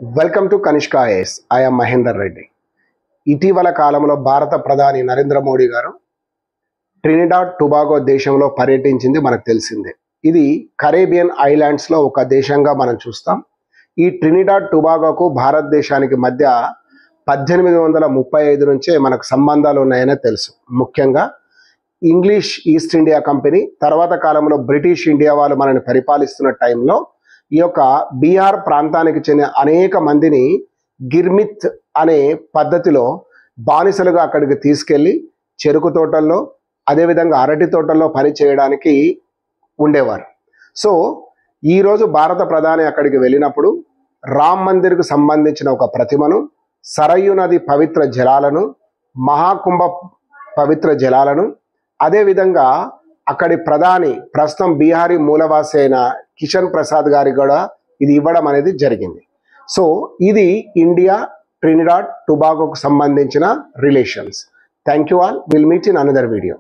Welcome to Kanishka IAS. I am Mahendra Reddy. ఇటీవల కాలంలో భారత ప్రధాని నరేంద్ర మోడీ గారు ట్రినిడాడ్ టొబాగో దేశంలో పర్యటించింది మనకు తెలిసిందే. ఇది కరేబియన్ ఐలాండ్స్లో ఒక దేశంగా మనం చూస్తాం. ఈ ట్రినిడాడ్ టొబాగోకు భారతదేశానికి మధ్య 1835 నుంచే మనకు సంబంధాలు ఉన్నాయనే తెలుసు. ముఖ్యంగా ఇంగ్లీష్ ఈస్ట్ ఇండియా కంపెనీ తర్వాత కాలంలో బ్రిటిష్ ఇండియా వాళ్ళు మనని పరిపాలిస్తున్న టైంలో ఈ యొక్క బీహార్ ప్రాంతానికి చెందిన అనేక మందిని గిర్మిత్ అనే పద్ధతిలో బానిసలుగా అక్కడికి తీసుకెళ్ళి చెరుకు తోటల్లో అదేవిధంగా అరటి తోటల్లో పని చేయడానికి ఉండేవారు. సో ఈరోజు భారత ప్రధాని అక్కడికి వెళ్ళినప్పుడు రామ్ మందిర్కు సంబంధించిన ఒక ప్రతిమను, సరయూ నది పవిత్ర జలాలను, మహాకుంభ పవిత్ర జలాలను, అదేవిధంగా అక్కడి ప్రధాని ప్రస్తుతం బీహారీ మూలవాసి అయిన కిషన్ ప్రసాద్ గారికి కూడా ఇది ఇవ్వడం అనేది జరిగింది. సో ఇది ఇండియా ట్రినిడాడ్ టొబాగోకు సంబంధించిన relations. Thank you all. Will meet in another video.